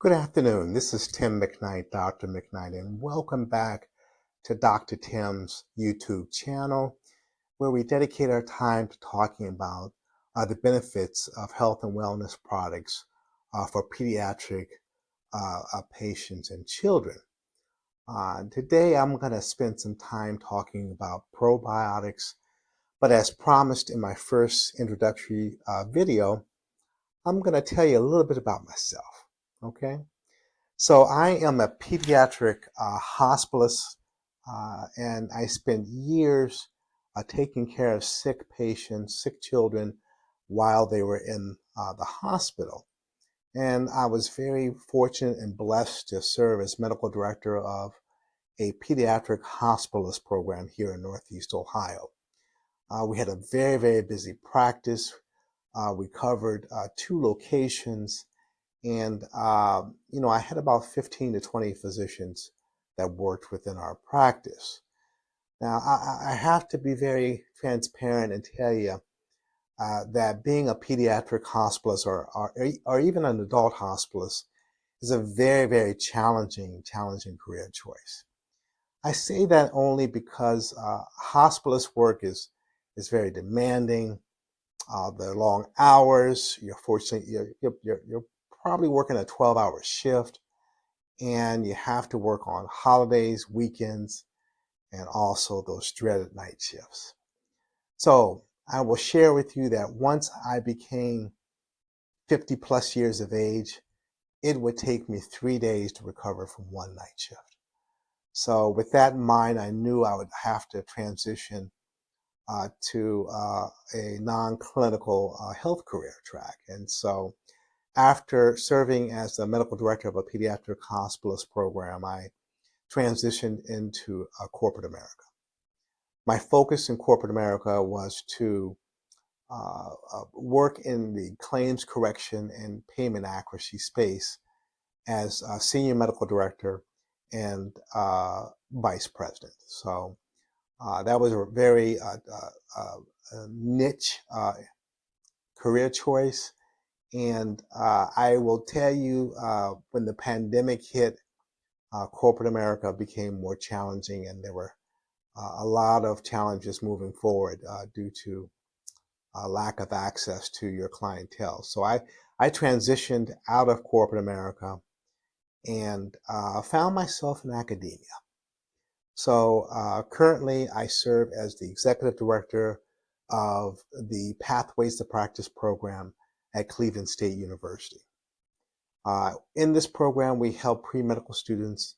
Good afternoon. This is Tim McKnight, Dr. McKnight, and welcome back to Dr. Tim's YouTube channel, where we dedicate our time to talking about the benefits of health and wellness products for pediatric patients and children. Today, I'm going to spend some time talking about probiotics, but as promised in my first introductory video, I'm going to tell you a little bit about myself, okay? So I am a pediatric hospitalist, and I spent years taking care of sick patients, sick children, while they were in the hospital. And I was very fortunate and blessed to serve as medical director of a pediatric hospitalist program here in Northeast Ohio. We had a very, very busy practice. We covered 2 locations. And, I had about 15 to 20 physicians that worked within our practice. Now, I have to be very transparent and tell you that being a pediatric hospitalist or even an adult hospitalist is a very, very challenging career choice. I say that only because hospitalist work is very demanding. The long hours, you're probably working a 12-hour shift, and you have to work on holidays, weekends, and also those dreaded night shifts. So I will share with you that once I became 50 plus years of age, it would take me 3 days to recover from one night shift. So with that in mind, I knew I would have to transition to a non-clinical health career track. And so after serving as the medical director of a pediatric hospitalist program, I transitioned into corporate America. My focus in corporate America was to work in the claims correction and payment accuracy space as a senior medical director and vice president. So that was a very niche career choice. And I will tell you, when the pandemic hit, corporate America became more challenging, and there were a lot of challenges moving forward due to lack of access to your clientele. So I transitioned out of corporate America and found myself in academia. So currently I serve as the executive director of the Pathways to Practice program at Cleveland State University. In this program, we help pre-medical students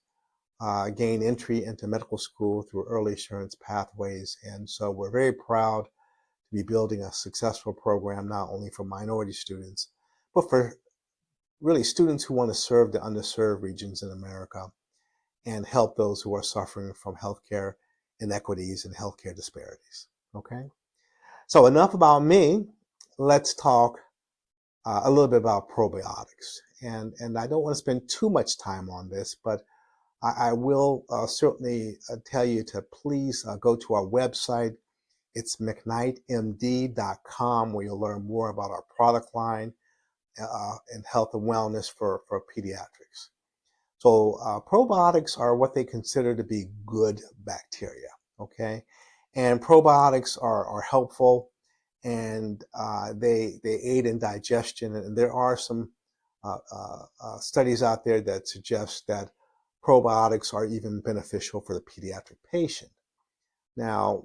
gain entry into medical school through early assurance pathways. And so we're very proud to be building a successful program, not only for minority students, but for really students who want to serve the underserved regions in America and help those who are suffering from healthcare inequities and healthcare disparities. Okay? So enough about me. Let's talk a little bit about probiotics. And I don't want to spend too much time on this, but I will certainly tell you to please go to our website. It's McKnightMD.com, where you'll learn more about our product line and health and wellness for pediatrics. So probiotics are what they consider to be good bacteria, okay? And probiotics are helpful, and they aid in digestion. And there are some studies out there that suggest that probiotics are even beneficial for the pediatric patient. Now,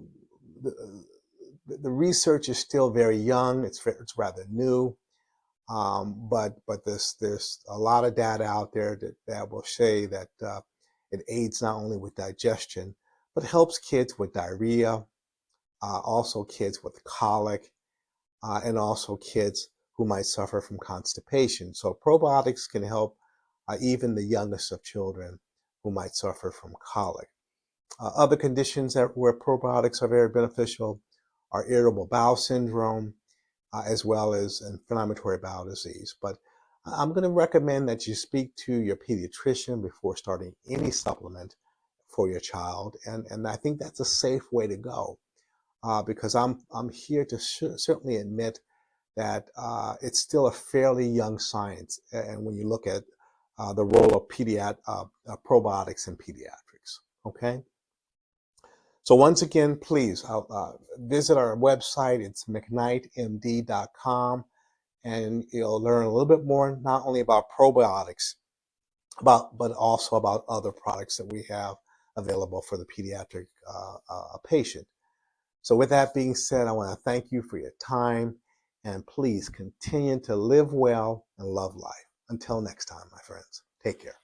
the research is still very young. It's rather new, but there's a lot of data out there that will say that it aids not only with digestion, but helps kids with diarrhea, also kids with colic, and also kids who might suffer from constipation. So probiotics can help even the youngest of children who might suffer from colic. Other conditions where probiotics are very beneficial are irritable bowel syndrome, as well as inflammatory bowel disease. But I'm going to recommend that you speak to your pediatrician before starting any supplement for your child. And I think that's a safe way to go, because I'm here to certainly admit that it's still a fairly young science. And when you look at the role of probiotics in pediatrics. Okay. So once again, please visit our website. It's McKnightMD.com, and you'll learn a little bit more, not only about probiotics, but also about other products that we have available for the pediatric patient. So with that being said, I want to thank you for your time, and please continue to live well and love life. Until next time, my friends, take care.